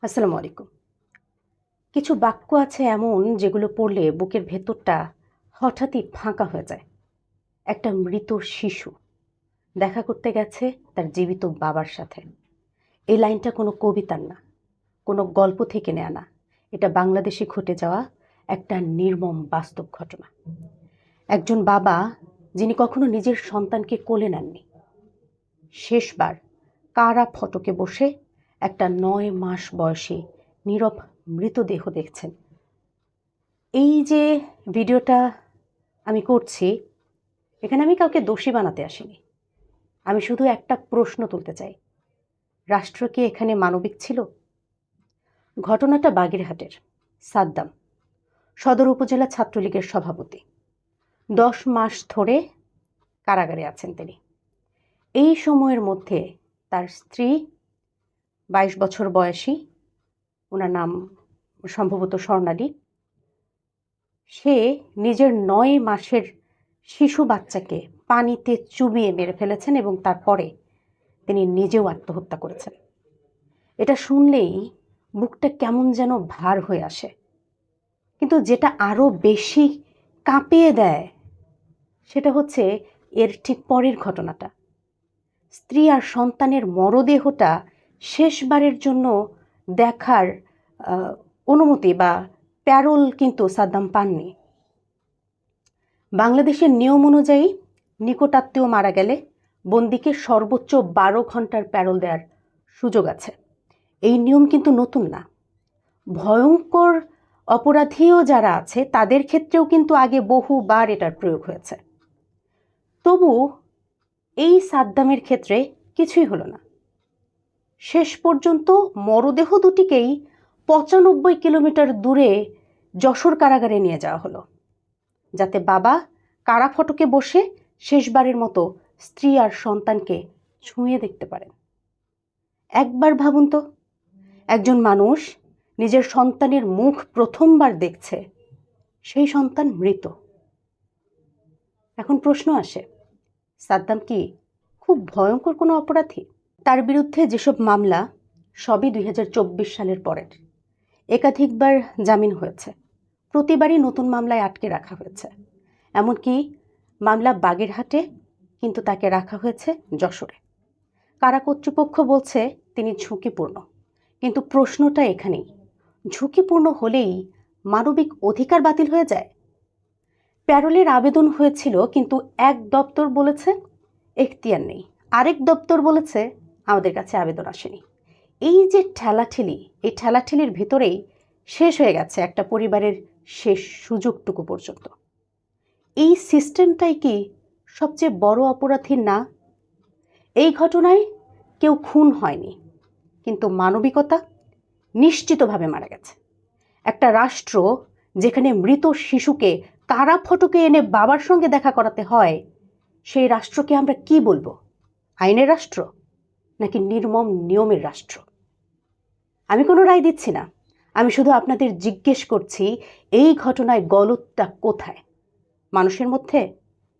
আসসালামু আলাইকুম। কিছু বাক্য আছে এমন যেগুলো পড়লে বুকের ভেতরটা হঠাৎই ফাঁকা হয়ে যায়। একটা মৃত শিশু দেখা করতে গেছে তার জীবিত বাবার সাথে। এই লাইনটা কোনো কবিতার না, কোনো গল্প থেকে নেয়া না। এটা বাংলাদেশে ঘটে যাওয়া একটা নির্মম বাস্তব ঘটনা। একজন বাবা যিনি কখনো নিজের সন্তানকে কোলে নেননি, শেষবার কারা ফটকে বসে একটা ৯ মাস বয়সী নীরব মৃতদেহ দেখছেন। এই যে ভিডিওটা আমি করছি, এখানে আমি কাউকে দোষী বানাতে আসিনি। আমি শুধু একটা প্রশ্ন তুলতে চাই, রাষ্ট্র কি এখানে মানবিক ছিল? ঘটনাটা বাগেরহাটের। সাদ্দাম সদর উপজেলা ছাত্রলীগের সভাপতি, 10 মাস ধরে কারাগারে আছেন তিনি। এই সময়ের মধ্যে তার স্ত্রী 22 বছর বয়সী, ওনার নাম সম্ভবত স্বর্ণালী, সে নিজের 9 মাসের শিশু বাচ্চাকে পানিতে চুবিয়ে মেরে ফেলেছেন এবং তারপরে তিনি নিজেও আত্মহত্যা করেছেন। এটা শুনলেই বুকটা কেমন যেন ভার হয়ে আসে। কিন্তু যেটা আরও বেশি কাঁপিয়ে দেয় সেটা হচ্ছে এর ঠিক পরের ঘটনাটা। স্ত্রী আর সন্তানের মরদেহটা শেষবারের জন্য দেখার অনুমতি বা প্যারোল কিন্তু সাদ্দাম পাননি। বাংলাদেশের নিয়ম অনুযায়ী নিকটাত্মীয় মারা গেলে বন্দীকে সর্বোচ্চ 12 ঘন্টার প্যারোল দেওয়ার সুযোগ আছে। এই নিয়ম কিন্তু নতুন না। ভয়ঙ্কর অপরাধীও যারা আছে তাদের ক্ষেত্রেও কিন্তু আগে বহুবার এটার প্রয়োগ হয়েছে। তবু এই সাদ্দামের ক্ষেত্রে কিছুই হলো না। শেষ পর্যন্ত মরদেহ দুটিকেই 95 কিলোমিটার দূরে যশোর কারাগারে নিয়ে যাওয়া হলো, যাতে বাবা কারা ফটকে বসে শেষবারের মতো স্ত্রী আর সন্তানকে ছুঁয়ে দেখতে পারেন। একবার ভাবুন তো, একজন মানুষ নিজের সন্তানের মুখ প্রথমবার দেখছে, সেই সন্তান মৃত। এখন প্রশ্ন আসে, সাদ্দাম কি খুব ভয়ঙ্কর কোনো অপরাধী? তার বিরুদ্ধে যেসব মামলা সবই 2024 সালের পরের। একাধিকবার জামিন হয়েছে, প্রতিবারই নতুন মামলায় আটকে রাখা হয়েছে। এমনকি মামলা বাগেরহাটে, কিন্তু তাকে রাখা হয়েছে যশোরে। কারা কর্তৃপক্ষ বলছে তিনি ঝুঁকিপূর্ণ, কিন্তু প্রশ্নটা এখানেই, ঝুঁকিপূর্ণ হলেই মানবিক অধিকার বাতিল হয়ে যায়? প্যারোলের আবেদন হয়েছিল, কিন্তু এক দপ্তর বলেছে এখতিয়ার নেই, আরেক দপ্তর বলেছে আমাদের কাছে আবেদন আসেনি। এই যে ঠেলাঠেলি, এই ঠেলাঠেলির ভিতরেই শেষ হয়ে গেছে একটা পরিবারের শেষ সুযোগটুকু পর্যন্ত। এই সিস্টেমটাই কি সবচেয়ে বড় অপরাধী না? এই ঘটনায় কেউ খুন হয়নি, কিন্তু মানবিকতা নিশ্চিতভাবে মারা গেছে। একটা রাষ্ট্র যেখানে মৃত শিশুকে কারা ফটকে এনে বাবার সঙ্গে দেখা করাতে হয়, সেই রাষ্ট্রকে আমরা কি বলবো? আইনের রাষ্ট্র নাকি নির্মম নিয়মের রাষ্ট্র? আমি কোনো রায় দিচ্ছি না, আমি শুধু আপনাদের জিজ্ঞেস করছি, এই ঘটনায় গলতটা কোথায়? মানুষের মধ্যে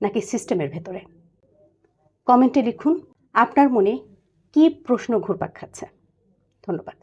নাকি সিস্টেমের ভেতরে? কমেন্টে লিখুন আপনার মনে কি প্রশ্ন ঘুরপাক খাচ্ছে। ধন্যবাদ।